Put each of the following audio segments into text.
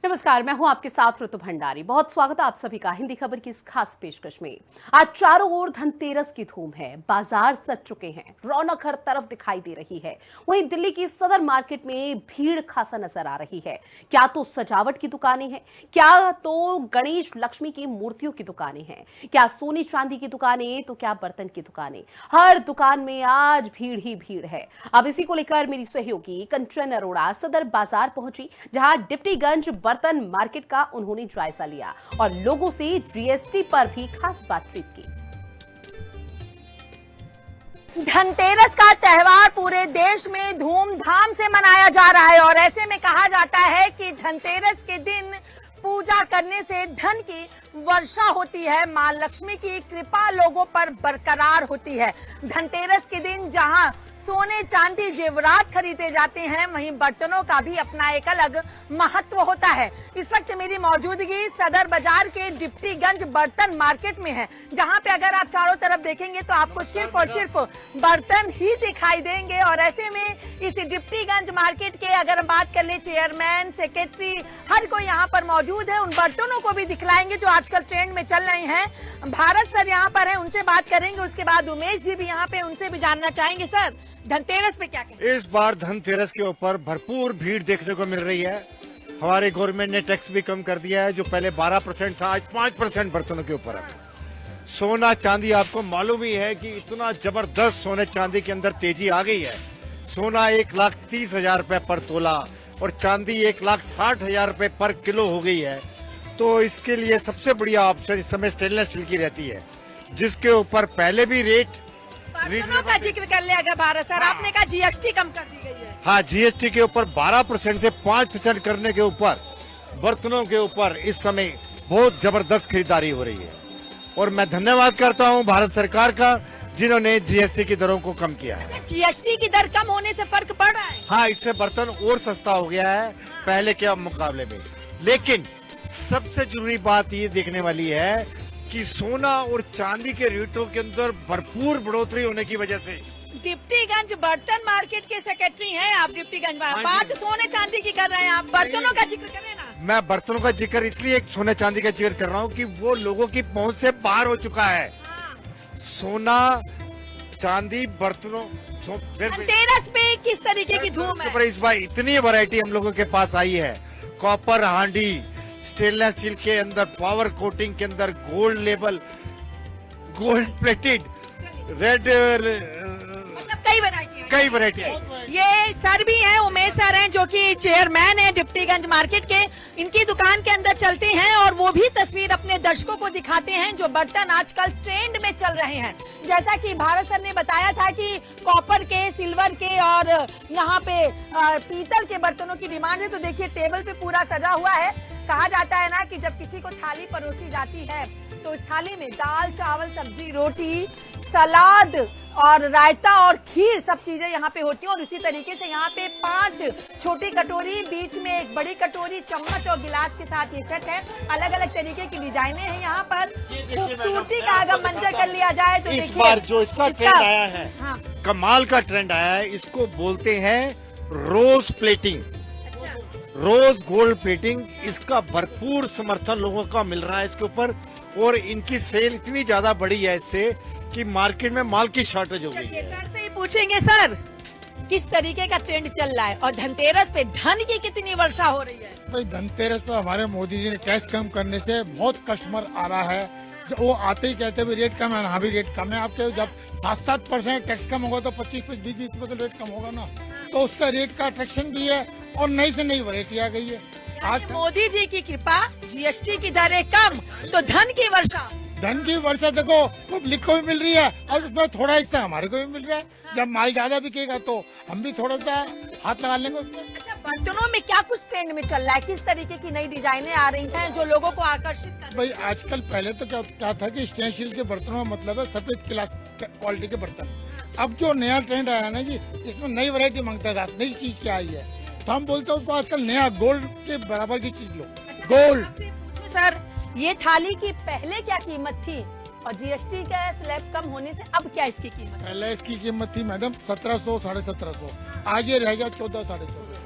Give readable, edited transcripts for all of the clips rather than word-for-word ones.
नमस्कार, मैं हूं आपके साथ ऋतु भंडारी। बहुत स्वागत है आप सभी का हिंदी खबर की इस खास पेशकश में। आज चारों ओर धनतेरस की धूम है, बाजार सज चुके हैं, रौनक हर तरफ दिखाई दे रही है। वहीं दिल्ली की सदर मार्केट में भीड़ खासा नजर आ रही है। क्या तो सजावट की दुकानें हैं, क्या तो गणेश लक्ष्मी की मूर्तियों की दुकानें हैं, क्या सोने चांदी की दुकानें, तो क्या बर्तन की दुकानें। हर दुकान में आज भीड़ ही भीड़ है। अब इसी को लेकर मेरी सहयोगी कंचन अरोड़ा सदर बाजार पहुंची, जहां डिप्टीगंज बर्तन मार्केट का उन्होंने जायजा लिया और लोगों से जीएसटी पर भी खास बातचीत की। धनतेरस का त्योहार पूरे देश में धूमधाम से मनाया जा रहा है और ऐसे में कहा जाता है कि धनतेरस के दिन पूजा करने से धन की वर्षा होती है, मां लक्ष्मी की कृपा लोगों पर बरकरार होती है। धनतेरस के दिन जहां सोने चांदी जेवरात खरीदे जाते हैं, वहीं बर्तनों का भी अपना एक अलग महत्व होता है। इस वक्त मेरी मौजूदगी सदर बाजार के डिप्टीगंज बर्तन मार्केट में है, जहां पे अगर आप चारों तरफ देखेंगे तो आपको सिर्फ और सिर्फ बर्तन ही दिखाई देंगे। और ऐसे में इस डिप्टीगंज मार्केट के अगर हम बात कर ले, चेयरमैन, सेक्रेटरी, हर कोई यहाँ पर मौजूद है। उन बर्तनों को भी दिखलाएंगे जो आजकल ट्रेंड में चल रहे हैं। भारत सर यहाँ पर है, उनसे बात करेंगे। उसके बाद उमेश जी भी यहाँ पे, उनसे भी जानना चाहेंगे। सर, धनतेरस पे क्या कहें? इस बार धनतेरस के ऊपर भरपूर भीड़ देखने को मिल रही है। हमारे गवर्नमेंट ने टैक्स भी कम कर दिया है, जो पहले 12% था, आज 5% बर्तनों के ऊपर है। सोना चांदी, आपको मालूम ही है कि इतना जबरदस्त सोने चांदी के अंदर तेजी आ गई है। सोना 1,30,000 रुपए पर तोला और चांदी 1,60,000 रुपए पर किलो हो गई है। तो इसके लिए सबसे बढ़िया ऑप्शन इस समय स्टेनलेस स्टील की रहती है, जिसके ऊपर पहले भी रेट बर्तनों का जिक्र कर ले। अगर भारत सर, आपने कहा जीएसटी कम कर दी गई है। हाँ, जीएसटी के ऊपर 12% से 5% करने के ऊपर बर्तनों के ऊपर इस समय बहुत जबरदस्त खरीदारी हो रही है। और मैं धन्यवाद करता हूँ भारत सरकार का, जिन्होंने जीएसटी की दरों को कम किया है। जीएसटी की दर कम होने से फर्क पड़ रहा है? हाँ, इससे बर्तन और सस्ता हो गया है पहले के मुकाबले में। लेकिन सबसे जरूरी बात ये देखने वाली है कि सोना और चांदी के रेटों के अंदर भरपूर बढ़ोतरी होने की वजह से। डिप्टीगंज बर्तन मार्केट के सेक्रेटरी हैं आप, डिप्टीगंज में। बात सोने चांदी की कर रहे हैं आप, बर्तनों का जिक्र करें ना। मैं बर्तनों का जिक्र इसलिए सोने चांदी का जिक्र कर रहा हूँ कि वो लोगों की पहुंच से बाहर हो चुका है। सोना चांदी बर्तनों। धनतेरस पे किस तरीके की धूम है? इस बार इतनी वैरायटी हम लोगों के पास आई है। कॉपर हांडी, स्टेनलेस स्टील के अंदर पावर कोटिंग के अंदर gold label, gold plated, red, मतलब कई वैरायटी है। ये सर भी हैं, उमेश सर हैं, जो कि चेयरमैन है डिप्टीगंज मार्केट के। इनकी दुकान के अंदर चलते हैं और वो भी तस्वीर अपने दर्शकों को दिखाते हैं जो बर्तन आजकल ट्रेंड में चल रहे हैं। जैसा कि भारत सर ने बताया था कि कॉपर के, सिल्वर के और यहाँ पे पीतल के बर्तनों की डिमांड है। तो देखिए, टेबल पे पूरा सजा हुआ है। कहा जाता है ना कि जब किसी को थाली परोसी जाती है तो इस थाली में दाल, चावल, सब्जी, रोटी, सलाद और रायता और खीर, सब चीजें यहाँ पे होती हैं। और इसी तरीके से यहाँ पे 5 छोटी कटोरी, बीच में एक बड़ी कटोरी, चम्मच और गिलास के साथ ये सेट है। अलग अलग तरीके की डिजाइने हैं यहाँ पर। खूबसूरती का अगर मंजर कर लिया जाए तो इस बार जो इसका ट्रेंड आया है, हाँ, कमाल का ट्रेंड आया है। इसको बोलते हैं रोज प्लेटिंग, रोज गोल्ड प्लेटिंग। इसका भरपूर समर्थन लोगों का मिल रहा है इसके ऊपर, और इनकी सेल इतनी ज्यादा बढ़ी है इससे कि मार्केट में माल की शॉर्टेज हो गई है। सर से ही पूछेंगे, सर किस तरीके का ट्रेंड चल रहा है और धनतेरस पे धन की कितनी वर्षा हो रही है? भाई, धनतेरस पे हमारे मोदी जी ने टैक्स कम करने से बहुत कस्टमर आ रहा है। वो आते ही कहते हैं रेट कम है, यहाँ भी रेट कम है। आपके जब 7-7% टैक्स कम होगा तो 25-20 रुपए तो रेट कम होगा ना, तो उसका रेट का अट्रैक्शन भी है और नई से नई वैरायटी आ गई है। आज मोदी जी की कृपा, जीएसटी की दरें कम, तो धन की वर्षा। धन की वर्षा देखो पब्लिक को भी मिल रही है और उसमें थोड़ा हिस्सा हमारे को भी मिल रहा है। जब माल ज्यादा बिकेगा तो हम भी थोड़ा सा हाथ लगा लेंगे उसमें। अच्छा, बर्तनों में क्या कुछ ट्रेंड में चल रहा है? किस तरीके की नई डिजाइनें आ रही हैं जो लोगों को आकर्षित कर रही भाई, आजकल पहले तो क्या था कि स्टेनलेस स्टील के बर्तनों में मतलब है सफेद क्लास क्वालिटी के बर्तन। अब जो नया ट्रेंड आया ना जी, इसमें नई वैरायटी मांगता था, नई चीज क्या आई है, तो हम बोलते हैं उसको आजकल नया गोल्ड के बराबर की चीज लो। गोल्ड। सर, ये थाली की पहले क्या कीमत थी और जीएसटी का स्लैब कम होने से अब क्या इसकी कीमत? पहले इसकी कीमत थी मैडम 1700, 1750। आज ये रह गया 1400, 1450।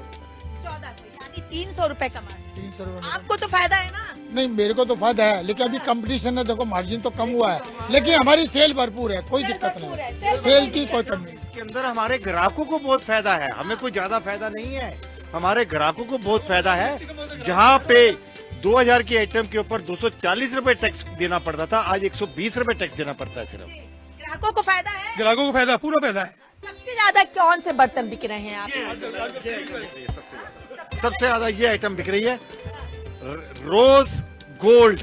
1400, यानी 300 रुपए कमा रहे हैं। 300 रुपए। आपको तो फायदा है ना। नहीं, मेरे को तो फायदा है, लेकिन अभी कंपटीशन है, देखो मार्जिन तो कम हुआ है, लेकिन हमारी सेल भरपूर है, कोई दिक्कत भरपूर है, नहीं, सेल की कोई कमी नहीं। इसके अंदर हमारे ग्राहकों को बहुत फायदा है, हमें कोई ज्यादा फायदा नहीं है, हमारे ग्राहकों को बहुत फायदा है। जहाँ पे 2000 की आइटम के ऊपर 240 रुपए टैक्स देना पड़ता था, आज 120 रुपए टैक्स देना पड़ता है सिर्फ। ग्राहकों को फायदा है। ग्राहकों को फायदा, पूरा फायदा है। सबसे ज्यादा कौन से बर्तन बिक रहे हैं आप? सबसे ज्यादा ये आइटम बिक रही है, रोज गोल्ड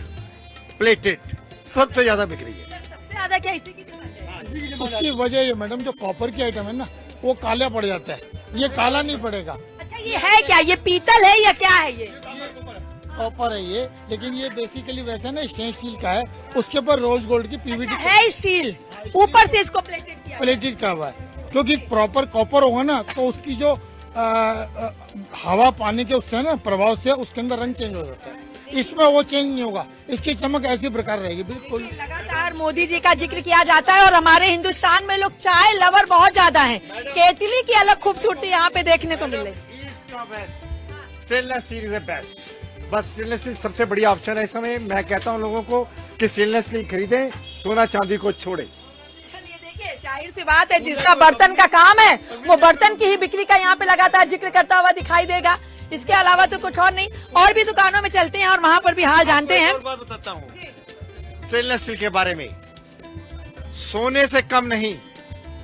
प्लेटेड सबसे ज्यादा बिक रही है। सबसे ज्यादा क्या इसी की वजह है? उसकी वजह ये मैडम, जो कॉपर की आइटम है ना, वो काला पड़ जाता है, ये काला नहीं पड़ेगा। अच्छा, ये है क्या? ये पीतल है या क्या है ये? कॉपर है ये, लेकिन ये बेसिकली वैसे ना स्टेनलेस स्टील का है, उसके ऊपर रोज गोल्ड की पीवीडी अच्छा, है स्टील, ऊपर से इसको प्लेटेड किया है। प्लेटेड का हुआ है, क्योंकि प्रॉपर कॉपर होगा ना तो उसकी जो हवा पानी के उससे ना प्रभाव से उसके अंदर रंग चेंज हो जाता है, इसमें वो चेंज नहीं होगा, इसकी चमक ऐसी प्रकार रहेगी बिल्कुल। लगातार मोदी जी का जिक्र किया जाता है और हमारे हिंदुस्तान में लोग चाय लवर बहुत ज्यादा हैं। केतली की अलग खूबसूरती यहाँ पे देखने को मिल रही है। स्टेनलेस स्टील इज बेस्ट, बस स्टेनलेस स्टील सबसे बढ़िया ऑप्शन है इस समय। मैं कहता हूँ लोगों को कि स्टेनलेस स्टील खरीदें, सोना चांदी को छोड़े। चलिए देखिए, जाहिर सी बात है, जिसका बर्तन का काम है वो बर्तन की ही बिक्री का यहाँ पे लगातार जिक्र करता हुआ दिखाई देगा। इसके अलावा तो कुछ और नहीं। और भी दुकानों में चलते हैं और वहाँ पर भी हाल जानते हैं। एक और बात बताता हूँ स्टेनलेस स्टील के बारे में, सोने से कम नहीं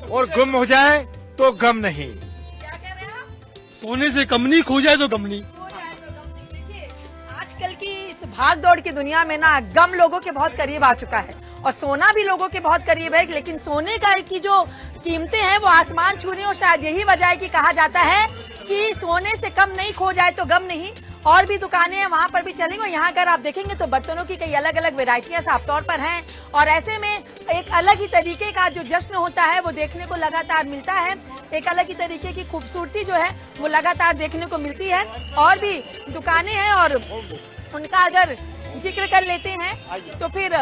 और गुम हो जाए तो गम नहीं। क्या कह रहे हैं आप? सोने से कम नहीं, खो जाए तो गम नहीं। देखिए, आजकल की इस भाग दौड़ की दुनिया में ना गम लोगों के बहुत करीब आ चुका है और सोना भी लोगों के बहुत करीब है, लेकिन सोने का की जो कीमतें हैं वो आसमान छू रही हैं और शायद यही वजह है कि कहा जाता है कि सोने से कम नहीं, खो जाए तो गम नहीं। और भी दुकानें हैं, वहाँ पर भी चलेंगे। यहाँ अगर आप देखेंगे तो बर्तनों की कई अलग अलग वेरायटियां साफ तौर पर हैं और ऐसे में एक अलग ही तरीके का जो जश्न होता है वो देखने को लगातार मिलता है। एक अलग ही तरीके की खूबसूरती जो है वो लगातार देखने को मिलती है। और भी दुकानें हैं और उनका अगर जिक्र कर लेते हैं तो फिर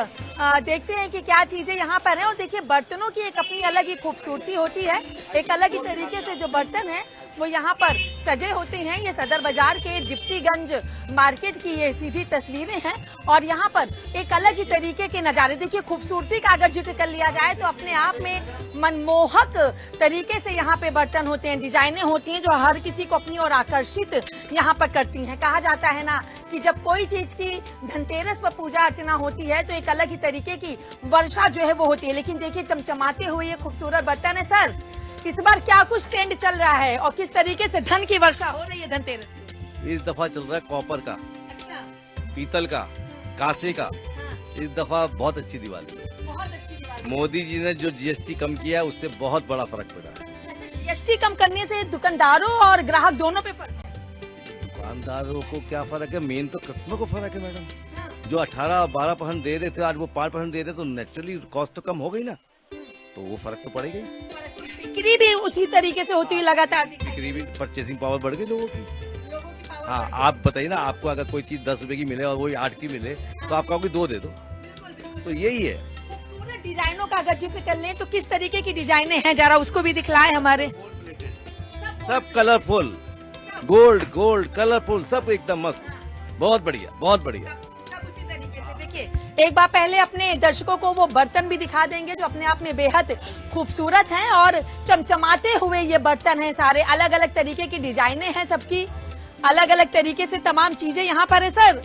देखते हैं कि क्या चीजें यहाँ पर हैं। और देखिए, बर्तनों की एक अपनी अलग ही खूबसूरती होती है, एक अलग ही तरीके से जो बर्तन है वो यहाँ पर सजे होते हैं। ये सदर बाजार के डिप्टीगंज मार्केट की ये सीधी तस्वीरें हैं और यहाँ पर एक अलग ही तरीके के नजारे। देखिए, खूबसूरती का अगर जिक्र कर लिया जाए तो अपने आप में मनमोहक तरीके से यहाँ पे बर्तन होते हैं, डिजाइनें होती हैं जो हर किसी को अपनी ओर आकर्षित यहाँ पर करती हैं। कहा जाता है ना कि जब कोई चीज की धनतेरस पर पूजा अर्चना होती है तो एक अलग ही तरीके की वर्षा जो है वो होती है। लेकिन देखिए, चमचमाते हुए ये खूबसूरत बर्तन है। सर, इस बार क्या कुछ ट्रेंड चल रहा है और किस तरीके से धन की वर्षा हो रही है धनतेरस में? इस दफा चल रहा है कॉपर का, अच्छा, पीतल का, कांसे का। हाँ, इस दफा बहुत अच्छी दिवाली है। बहुत अच्छी बात है। मोदी जी ने जो जीएसटी कम किया है उससे बहुत बड़ा फर्क पड़ा है। अच्छा, जीएसटी कम करने से दुकानदारों और ग्राहक दोनों पे फर्क है। दुकानदारों को क्या फर्क है, मेन तो कस्टमर को फर्क है मैडम। हाँ, जो 18-12% दे रहे थे आज वो 5% दे रहे, तो नेचुरली कॉस्ट तो कम हो गई ना, तो वो फर्क तो पड़ेगा ही। बिक्री भी उसी तरीके से होती हुई लगातार दिखाई बिक्री भी, परचेसिंग पावर बढ़ गई लोगों की। लोगों की power हाँ, बढ़ आप बताइए ना, आपको अगर कोई चीज 10 रुपए की मिले और वही 8 की मिले तो आप कहोगे 2 दे दो, गई। बिल्कुल, बिल्कुल। तो यही है। खूबसूरत डिजाइनों का अगर जिक्र कर लें तो किस तरीके की डिजाइनें हैं, जरा उसको भी दिखलाएं हमारे। सब कलरफुल, गोल्ड गोल्ड कलरफुल, सब एकदम मस्त, बहुत बढ़िया, बहुत बढ़िया। सब उसी तरीके से। देखिए, एक बार पहले अपने दर्शकों को वो बर्तन भी दिखा देंगे जो अपने आप में बेहद खूबसूरत हैं और चमचमाते हुए ये बर्तन हैं। सारे अलग अलग तरीके की डिजाइनें हैं, सबकी अलग अलग तरीके से तमाम चीजें यहाँ पर है। सर,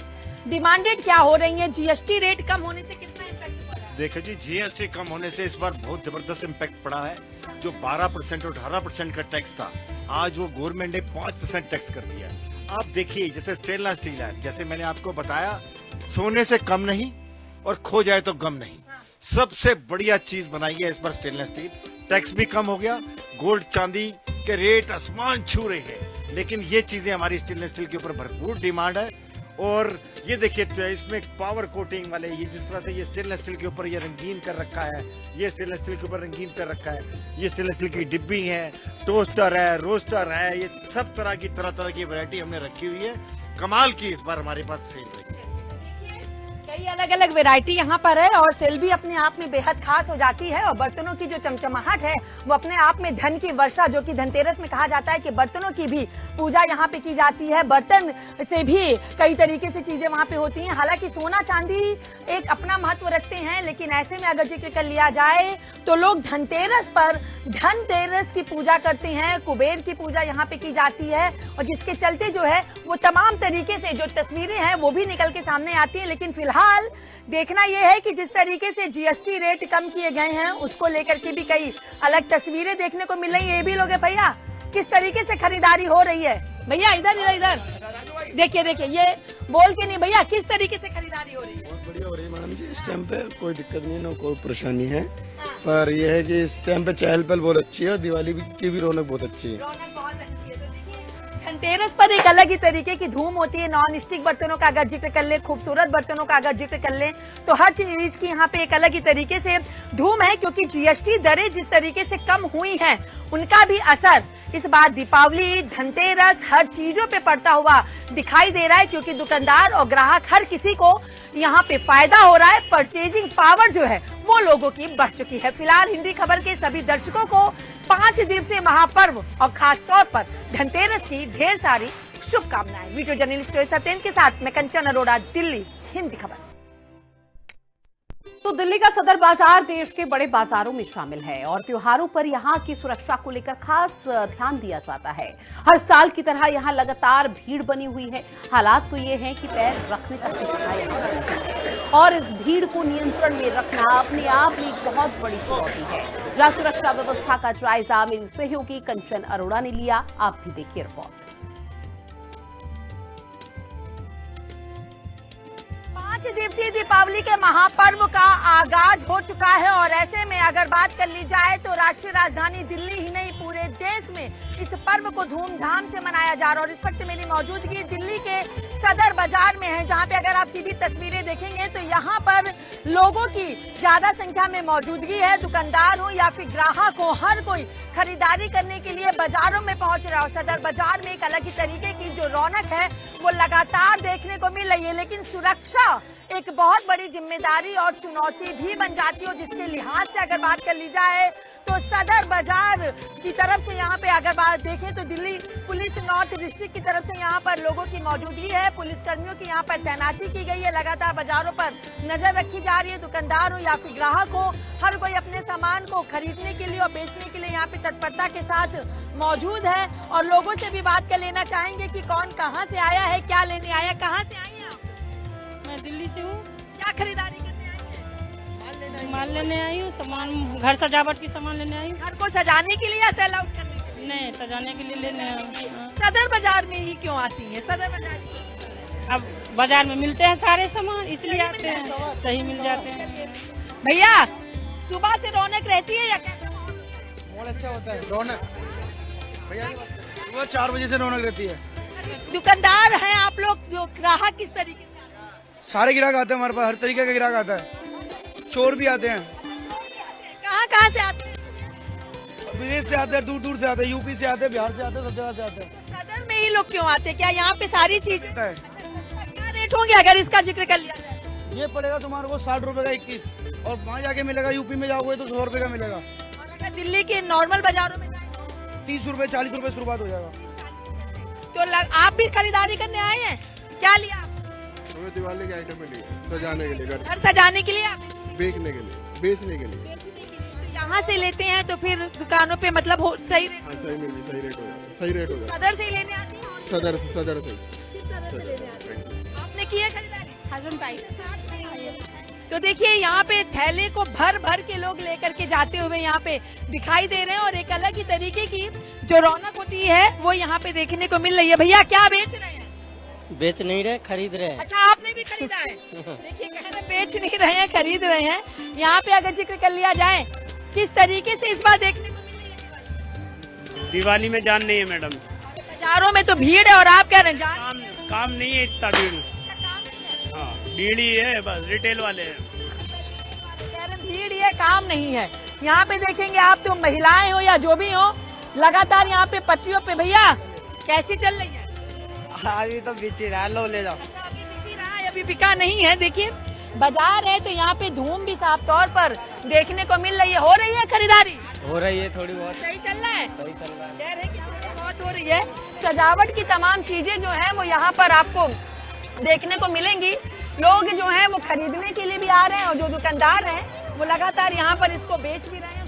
डिमांड रेट क्या हो रही है? जीएसटी रेट कम होने से कितना इम्पैक्ट पड़ा है? देखो जी, जीएसटी कम होने से इस बार बहुत जबरदस्त इम्पैक्ट पड़ा है। जो 12% और 18% का टैक्स था, आज वो गवर्नमेंट ने 5% टैक्स कर दिया है। आप देखिए, जैसे स्टेनलेस स्टील है, जैसे मैंने आपको बताया, सोने से कम नहीं और खो जाए तो गम नहीं। सबसे बढ़िया चीज बनाई है इस बार स्टेनलेस स्टील। टैक्स भी कम हो गया, गोल्ड चांदी के रेट आसमान छू रहे हैं, लेकिन ये चीजें हमारी स्टेनलेस स्टील के ऊपर भरपूर डिमांड है। और ये देखिए, तो इसमें पावर कोटिंग वाले, ये जिस तरह से ये स्टेनलेस स्टील के ऊपर ये रंगीन कर रखा है, ये स्टेनलेस स्टील के ऊपर रंगीन कर रखा है, ये स्टेनलेस स्टील की डिब्बी है, टोस्टर है, रोस्टर है, ये सब तरह की वैरायटी हमने रखी हुई है। कमाल की इस बार हमारे पास सेल रही है। कई अलग अलग वैरायटी यहाँ पर है और सेल भी अपने आप में बेहद खास हो जाती है और बर्तनों की जो चमचमाहट है वो अपने आप में धन की वर्षा, जो कि धनतेरस में कहा जाता है कि बर्तनों की भी पूजा यहाँ पे की जाती है। बर्तन से भी कई तरीके से चीजें वहाँ पे होती हैं। हालांकि सोना चांदी एक अपना महत्व रखते हैं, लेकिन ऐसे में अगर जिक्र कर लिया जाए तो लोग धनतेरस पर धनतेरस की पूजा करते हैं, कुबेर की पूजा यहाँ पे की जाती है और जिसके चलते जो है वो तमाम तरीके से जो तस्वीरें हैं वो भी निकल के सामने आती है। लेकिन फिलहाल देखना यह है कि जिस तरीके से जीएसटी रेट कम किए गए हैं उसको लेकर के भी कई अलग तस्वीरें देखने को मिल रही है। ये भी लोग है भैया, किस तरीके से खरीदारी हो रही है भैया? इधर इधर इधर देखिए देखिए, ये बोल के नहीं भैया, किस तरीके से खरीदारी हो रही है? बहुत बढ़िया हो रही है मैडम जी। इस टाइम पे कोई दिक्कत नहीं है, ना कोई परेशानी है, पर यह है कि इस टाइम पे चहल पहल बहुत अच्छी है और दिवाली की भी रौनक बहुत अच्छी है। रौनक बहुत अच्छी है। तो देखिए धनतेरस पर एक अलग ही तरीके की धूम होती है। नॉन स्टिक बर्तनों का अगर जिक्र कर ले, खूबसूरत बर्तनों का अगर जिक्र कर ले, तो हर चीज की यहाँ पे एक अलग ही तरीके से धूम है, क्योंकि जीएसटी दरें जिस तरीके से कम हुई हैं उनका भी असर इस बार दीपावली, धनतेरस हर चीजों पे पड़ता हुआ दिखाई दे रहा है, क्योंकि दुकानदार और ग्राहक हर किसी को यहाँ पे फायदा हो रहा है। परचेजिंग पावर जो है वो लोगों की बढ़ चुकी है। फिलहाल हिंदी खबर के सभी दर्शकों को 5 दिवसीय महापर्व और खास तौर पर धनतेरस की ढेर सारी शुभकामनाएं। वीडियो जर्नलिस्ट सत्येंद्र के साथ मैं कंचन अरोड़ा, दिल्ली, हिंदी खबर। तो दिल्ली का सदर बाजार देश के बड़े बाजारों में शामिल है और त्योहारों पर यहाँ की सुरक्षा को लेकर खास ध्यान दिया जाता है। हर साल की तरह यहाँ लगातार भीड़ बनी हुई है। हालात तो ये हैं कि पैर रखने तक की जगह यहाँ है और इस भीड़ को नियंत्रण में रखना अपने आप में एक बहुत बड़ी चुनौती है। जहाँ सुरक्षा व्यवस्था का जायजा मेरी सहयोगी कंचन अरोड़ा ने लिया, आप भी देखिए रिपोर्ट। 5 दिवसीय दीपावली के महापर्व का आगाज हो चुका है और ऐसे में अगर बात कर ली जाए तो राष्ट्रीय राजधानी दिल्ली ही नहीं पूरे देश में इस पर्व को धूमधाम से मनाया जा रहा है। और इस वक्त मेरी मौजूदगी दिल्ली के सदर बाजार में है, जहां पे अगर आप सीधी तस्वीरें देखेंगे तो यहां पर लोगों की ज्यादा संख्या में मौजूदगी है। दुकानदार हो या फिर ग्राहक हो, हर कोई खरीदारी करने के लिए बाजारों में पहुंच रहा है। सदर बाजार में एक अलग ही तरीके की जो रौनक है वो लगातार देखने को मिल रही है, लेकिन सुरक्षा एक बहुत बड़ी जिम्मेदारी और चुनौती भी बन जाती है। जिसके लिहाज से अगर बात कर ली जाए तो सदर बाजार की तरफ से यहाँ पे अगर बात देखें तो दिल्ली पुलिस नॉर्थ डिस्ट्रिक्ट की तरफ से यहाँ पर लोगों की मौजूदगी है। पुलिस कर्मियों की यहाँ पर तैनाती की गई है। लगातार बाजारों पर नजर रखी जा रही है। दुकानदार हो या फिर ग्राहक हो, हर कोई अपने सामान को खरीदने के लिए और बेचने के लिए यहाँ पे तत्परता के साथ मौजूद है। और लोगों से भी बात कर लेना चाहेंगे कि कौन कहाँ से आया है, क्या लेने आया। कहाँ से आई हैं आप? मैं दिल्ली से हूँ। क्या खरीदारी करने आई हैं? माल लेने आई हूँ, सामान घर सजावट की सामान लेने आई हूँ। घर को सजाने के लिए या सेल आउट करने के लिए? नहीं, सजाने के लिए लेने आई हूँ। सदर बाजार में ही क्यों आती है? सदर बाजार अब बाजार में मिलते हैं सारे सामान, इसलिए आते हैं, सही मिल जाते हैं। भैया सुबह से रौनक रहती है या क्या? बहुत अच्छा होता है रौनक भैया। सुबह 4 बजे से रौनक रहती है। दुकानदार हैं आप लोग, जो ग्राहक किस तरीके से? सारे ग्राहक आते हैं हमारे पास, हर तरीके का ग्राहक आता है। चोर भी आते हैं। कहाँ से आते हैं? विदेश से आते हैं, दूर दूर से आते हैं, यूपी से आते हैं, बिहार से आते हैं, सब जगह से आते हैं। सदर में ही लोग क्यों आते हैं? क्या यहाँ पे सारी चीजें होता है। क्या रेट होंगे अगर इसका जिक्र कर लिया जाए? ये पड़ेगा तुम्हारे को 60 रुपए का 21 और वहाँ जाके मिलेगा, यूपी में जाओगे तो 100 रुपए का मिलेगा। और अगर दिल्ली के नॉर्मल बाजारों में जाए 30 रुपए 40 रुपए शुरुआत हो जाएगा। तो आप भी खरीदारी करने आए हैं? क्या लिया आप? हमें दिवाली के आइटम लिए सजाने के लिए, घर सजाने के लिए, आप बेचने के लिए, बेचने के लिए। बेचने के लिए तो यहाँ से लेते हैं तो फिर दुकानों पे मतलब सही रेट? हाँ, सही मिल, सही रेट हो जाता है, सही रेट हो जाता सदर से ही लेने आती हैं? है। सदर से सदर से लेने आती हैं। आपने की है खरीदारी? हस्बैंड भाई तो देखिए यहाँ पे थैले को भर भर के लोग लेकर के जाते हुए यहाँ पे दिखाई दे रहे हैं और एक अलग ही तरीके की जो रौनक होती है वो यहाँ पे देखने को मिल रही है। भैया क्या बेच रहे हैं? बेच नहीं रहे, खरीद रहे हैं। अच्छा, आपने भी खरीदा है? देखिए कह रहे बेच नहीं रहे हैं, खरीद रहे हैं। यहाँ पे अगर जिक्र कर लिया जाए किस तरीके से इस बार देखने को मिल रही है दिवाली में जान नहीं है मैडम। बाजारों में तो भीड़ है और आप कह रहे हैं जान काम नहीं है इतना भीड़। हाँ, भीड़ ही है, बस रिटेल वाले हैं। कह रहे भीड़ ही है, काम नहीं है। यहाँ पे देखेंगे आप, तो महिलाएं हो या जो भी हो, लगातार यहाँ पे पटरियों पे भैया कैसी चल रही है? अभी तो बिच रहा है, लो ले जाओ। अच्छा, अभी बिक रहा है, अभी बिका नहीं है। देखिए बाजार है तो यहाँ पे धूम भी साफ तौर पर देखने को मिल रही है। हो रही है खरीदारी? हो रही है थोड़ी बहुत। सही चल रहा है? सही चल रहा है। कह रहे हैं कि थोड़ी बहुत हो रही है। सजावट की तमाम चीजें जो है वो यहाँ पर आपको देखने को मिलेंगी। लोग जो है वो खरीदने के लिए भी आ रहे हैं और जो दुकानदार हैं वो लगातार यहाँ पर इसको बेच भी रहे हैं।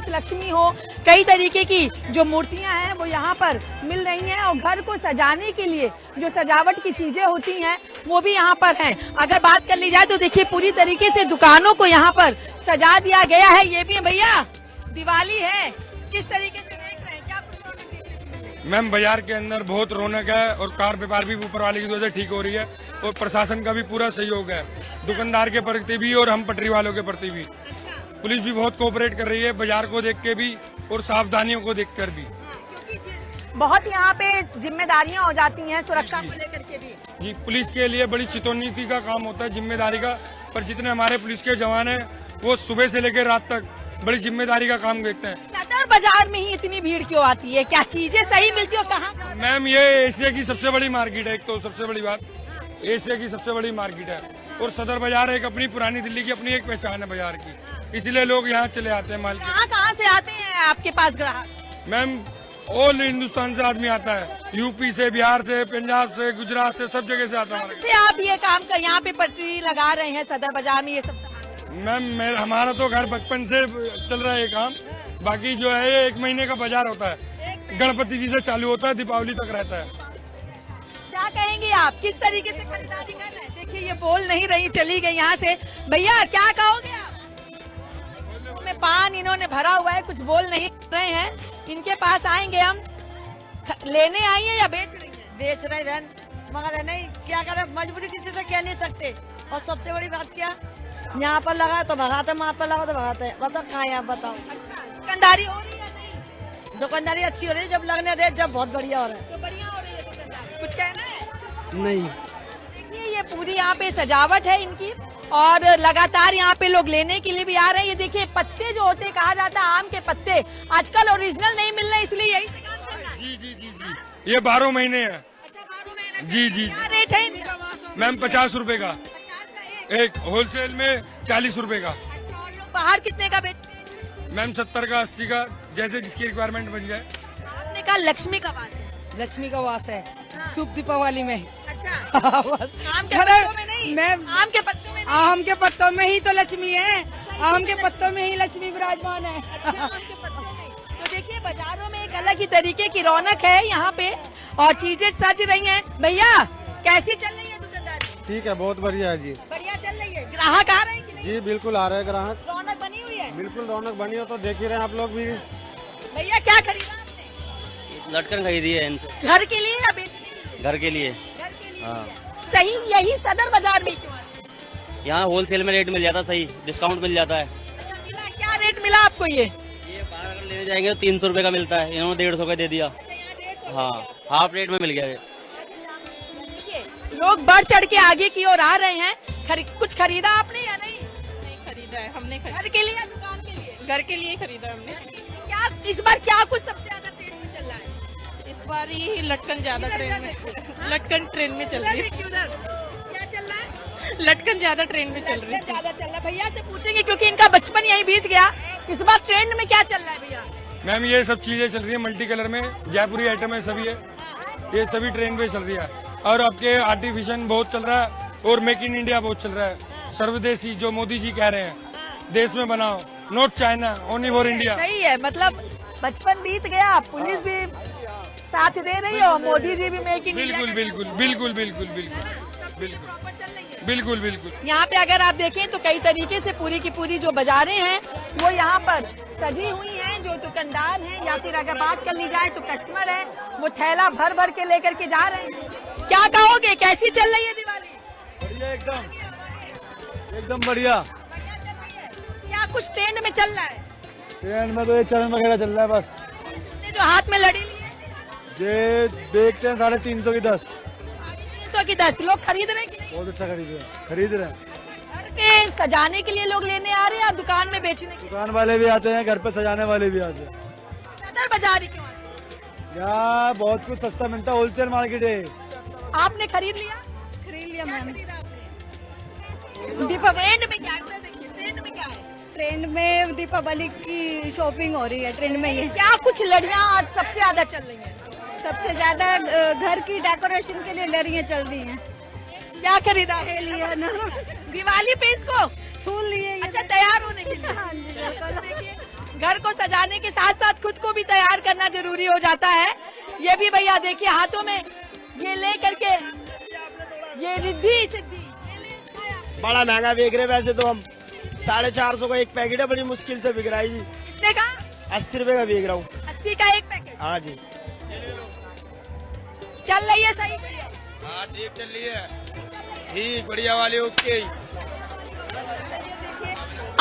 लक्ष्मी हो, कई तरीके की जो मूर्तियां हैं वो यहाँ पर मिल रही हैं और घर को सजाने के लिए जो सजावट की चीजें होती हैं वो भी यहाँ पर हैं। अगर बात कर ली जाए तो देखिए पूरी तरीके से दुकानों को यहाँ पर सजा दिया गया है। ये भी भैया दिवाली है, किस तरीके से देख रहे हैं? क्या कुछ रौनक देखने? मैम बाजार के अंदर बहुत रौनक है और कार व्यापार भी ऊपर वाले की वजह से ठीक हो रही है और प्रशासन का भी पूरा सहयोग है, दुकानदार के प्रति भी और हम पटरी वालों के प्रति भी। पुलिस भी बहुत कोऑपरेट कर रही है बाजार को देख के भी और सावधानियों को देखकर भी। बहुत यहाँ पे जिम्मेदारियां हो जाती हैं सुरक्षा को लेकर के भी। जी, पुलिस के लिए बड़ी चितौनी का काम होता है, जिम्मेदारी का। पर जितने हमारे पुलिस के जवान हैं वो सुबह से लेकर रात तक बड़ी जिम्मेदारी का काम देखते हैं। सदर बाजार में ही इतनी भीड़ क्यों आती है? क्या चीजें सही मिलती हो? कहाँ? मैम ये एशिया की सबसे बड़ी मार्केट है। एक तो सबसे बड़ी बात, एशिया की सबसे बड़ी मार्केट है और सदर बाजार एक अपनी पुरानी दिल्ली की अपनी एक पहचान है बाजार की, इसलिए लोग यहाँ चले आते हैं माल। कहाँ से आते हैं आपके पास ग्राहक? मैम ऑल हिंदुस्तान से आदमी आता है, यूपी से, बिहार से, पंजाब से, गुजरात से, सब जगह से आता है। आप ये काम कर यहाँ पे पटरी लगा रहे हैं सदर बाजार में, ये सब मैम हमारा तो घर बचपन से चल रहा है ये काम। बाकी जो है ये 1 महीने का बाजार होता है, गणपति जी से चालू होता है, दीपावली तक रहता है। क्या कहेंगे आप, किस तरीके से खरीदारी कर रहे हैं? देखिए ये बोल नहीं रही, चली गई यहाँ से। भैया क्या कहोगे आप? में पान इन्होंने भरा हुआ है, कुछ बोल नहीं रहे हैं। इनके पास आएंगे हम। लेने आई है या बेच रही है? बेच रहे बहन, मगर नहीं क्या करे, मजबूरी किसी से कह नहीं सकते। और सबसे बड़ी बात क्या, यहाँ पर लगा तो भगाते, वहाँ पर लगा तो भगाते। बताओ कहाँ है, आप बताओ। दुकानदारी हो रही है नहीं? दुकानदारी अच्छी हो रही है, जब लगने दे, जब बहुत बढ़िया हो रहा है। तो बढ़िया हो रही है दुकानदारी। कुछ कहना है? नहीं। देखिए ये पूरी यहाँ पे सजावट है इनकी और लगातार यहाँ पे लोग लेने के लिए भी आ रहे हैं। ये देखिए पत्ते जो होते हैं, कहा जाता है आम के पत्ते, आजकल ओरिजिनल नहीं मिल रहे, इसलिए यही से काम चल रहा है। जी जी जी जी, ये 12 महीने है। अच्छा 12 महीने। जी जी। क्या रेट है इनका? मैम 50 रुपए का एक, होलसेल में 40 रुपए का। अच्छा, और लोग बाहर कितने का बेचते हैं? मैम 70 का, 80 का, जैसे जिसकी रिक्वायरमेंट बन जाए। आपने कहा लक्ष्मी का वास है। लक्ष्मी का वास है शुभ दीपावली में। अच्छा आम के पत्तों में नहीं? मैम आम के पत्तों में नहीं? आम के पत्तों में ही तो लक्ष्मी है, आम के पत्तों में ही लक्ष्मी विराजमान है। अच्छा, आम के पत्तों में। तो देखिए बाजारों में एक अलग ही तरीके की रौनक है यहाँ पे और चीजें सज रही हैं। भैया कैसी चल रही है दुकानदारी? ठीक है, बहुत बढ़िया है जी। बढ़िया चल रही है। ग्राहक आ रहे हैं कि नहीं? जी बिल्कुल आ रहे हैं ग्राहक, रौनक बनी हुई है? बिल्कुल रौनक बनी हो तो देख ही रहे हैं आप लोग भी। भैया क्या खरीदा आपने? लटकन खरीदी है इनसे। घर के लिए या बेचने के लिए? घर के लिए। घर के लिए। हाँ। सही यही सदर बाजार में क्यों आते हैं? यहाँ होलसेल में रेट मिल जाता, सही डिस्काउंट मिल जाता है। अच्छा मिला, क्या रेट मिला आपको? ये बाहर अगर लेने जाएंगे तो 300 रुपए का मिलता है, इन्होंने 150 का दे दिया। हाँ, हाफ रेट में मिल गया है। लोग बढ़ चढ़ के आगे की ओर आ रहे हैं। कुछ खरीदा आपने या नहीं? नहीं खरीदा है हमने, घर के लिए या दुकान के लिए? घर के लिए खरीदा हमने। क्या इस बार क्या कुछ सबसे ज्यादा ट्रेंड में चल रहा है? इस बार ही लटकन ज्यादा ट्रेंड में, लटकन ट्रेंड में चल रही है। क्या चल रहा है? लटकन ज्यादा ट्रेंड में चल रही है। ज्यादा चल रहा है। भैया से पूछेंगे क्योंकि इनका बचपन यही बीत गया। इस बार ट्रेंड में क्या चल रहा है भैया? मैम ये सब चीजें चल रही है मल्टी कलर में, जयपुरी आइटम है सभी है, ये सभी ट्रेंड पे चल रही है। और आपके आर्टिफिशियल बहुत चल रहा है और मेक इन इंडिया बहुत चल रहा है। सर्वदेशी जो मोदी जी कह रहे हैं, देश में बनाओ, not China, only for India. सही है, मतलब बचपन बीत गया, पुलिस भी साथ दे रही है और मोदी जी भी मेक इन इंडिया। बिल्कुल बिल्कुल बिल्कुल बिल्कुल बिल्कुल बिल्कुल बिल्कुल बिल्कुल। यहाँ पे अगर आप देखें तो कई तरीके से पूरी की पूरी जो बाजारें हैं वो यहाँ पर सजी हुई हैं। जो दुकानदार हैं या फिर अगर बात कर ली जाए तो कस्टमर है, वो थैला भर भर के लेकर के जा रहे हैं। क्या कहोगे, कैसी चल रही है दिवाली? बढ़िया, एकदम बढ़िया। क्या कुछ ट्रेंड में चल रहा है? ट्रेंड में तो ये चरण वगैरह चल रहा है बस। जो हाथ में लड़ी ली है ये देखते हैं 350 की 10। 350 की 10 लोग खरीद रहे हैं कि नहीं? बहुत अच्छा खरीद रहे हैं। घर पे सजाने के लिए लोग लेने आ रहे हैं और दुकान में बेचने के लिए? दुकान वाले भी आते हैं, घर पे सजाने वाले भी आते हैं। सदर बाजार ही क्यों आते हैं? यहाँ बहुत कुछ सस्ता मिलता है, होलसेल मार्केट है। आपने खरीद लिया? खरीद लिया मैम। ट्रेंड में क्या है देखिए, ट्रेंड में क्या है? ट्रेंड में दीपावली की शॉपिंग हो रही है, ट्रेंड में ये क्या कुछ लड़ियां आज सबसे ज्यादा चल रही हैं? सबसे ज्यादा घर की डेकोरेशन के लिए लड़ियाँ चल रही हैं। क्या खरीदा के लिए ना दिवाली पे इसको? फूल लिए अच्छा, तैयार होने के लिए। हाँ जी, बिल्कुल। देखिए, घर को सजाने के साथ साथ खुद को भी तैयार करना जरूरी हो जाता है। ये भी भैया देखिए हाथों में ये ले करके, ये रिद्धि सिद्धि बड़ा महंगा बेच रहे, वैसे तो हम 450 का एक पैकेट है, बड़ी मुश्किल से बिक रहा है जी। कितने का? 80 रुपए का बेच रहा हूँ। 80 का एक पैकेट। हाँ जी, चल रही है सही? हाँ ठीक चल रही है, ठीक बढ़िया वाली ओके।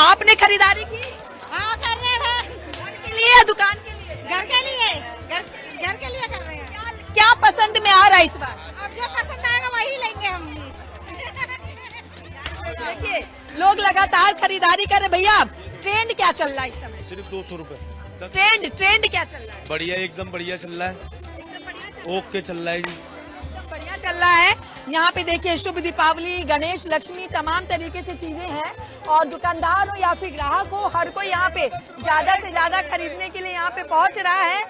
आपने खरीदारी की? हाँ कर रहे हैं। घर के लिए, दुकान के लिए? घर के लिए, घर के लिए कर रहे हैं। क्या पसंद में आ रहा है इस बार? अब जो पसंद आएगा वही लेंगे हम। देखिए लोग लगातार खरीदारी कर रहे। भैया ट्रेंड क्या चल रहा है इस समय? सिर्फ 200 रुपए। ट्रेंड क्या चल रहा है? बढ़िया, एकदम बढ़िया चल रहा है, ओके चल रहा है जी। बढ़िया चल रहा है। यहाँ पे देखिए शुभ दीपावली, गणेश, लक्ष्मी, तमाम तरीके से चीजें हैं और दुकानदार हो या फिर ग्राहक हो, हर कोई यहाँ पे ज्यादा से ज्यादा खरीदने के लिए यहाँ पे पहुँच रहा है।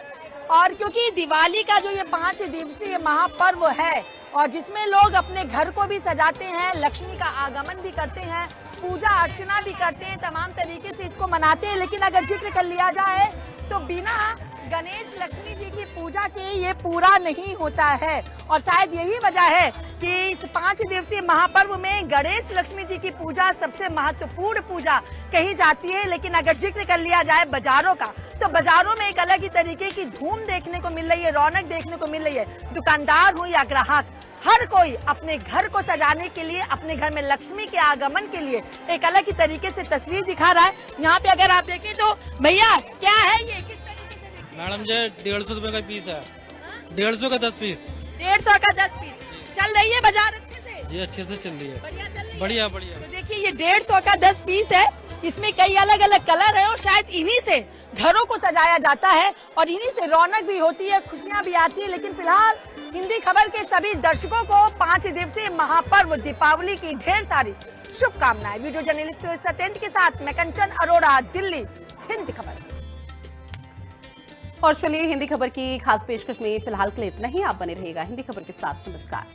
और क्योंकि दिवाली का जो ये 5 दिवसीय महापर्व है और जिसमें लोग अपने घर को भी सजाते हैं, लक्ष्मी का आगमन भी करते हैं, पूजा अर्चना भी करते हैं, तमाम तरीके से इसको मनाते हैं। लेकिन अगर जिक्र कर लिया जाए तो बिना गणेश लक्ष्मी जी की पूजा के ये पूरा नहीं होता है। और शायद यही वजह है कि इस 5 दिवसीय महापर्व में गणेश लक्ष्मी जी की पूजा सबसे महत्वपूर्ण पूजा कही जाती है। लेकिन अगर जिक्र कर लिया जाए बाजारों का, तो बाजारों में एक अलग ही तरीके की धूम देखने को मिल रही है, रौनक देखने को मिल रही है। दुकानदार हो या ग्राहक, हर कोई अपने घर को सजाने के लिए, अपने घर में लक्ष्मी के आगमन के लिए एक अलग ही तरीके से तस्वीर दिखा रहा है। यहाँ पे अगर आप देखें तो भैया क्या है ये, किस तरीके से? मैडम जी 150 रुपए का पीस है, 150 का 10 पीस। 150 का 10 पीस। चल रही है बाजार अच्छे से? जी अच्छे से चल रही है, बढ़िया चल रही है। बढ़िया बढ़िया। तो देखिए ये 150 का 10 पीस है, इसमें कई अलग अलग कलर है और शायद इन्हीं से घरों को सजाया जाता है और इन्हीं से रौनक भी होती है, खुशियां भी आती है। लेकिन फिलहाल हिंदी खबर के सभी दर्शकों को 5 दिवसीय महापर्व दीपावली की ढेर सारी शुभकामनाएं। वीडियो जर्नलिस्ट सत्येंद्र के साथ मैं कंचन अरोड़ा, दिल्ली, हिंदी खबर। और चलिए हिंदी खबर की खास पेशकश में फिलहाल के लिए इतना ही। आप बने रहिएगा हिंदी खबर के साथ। नमस्कार।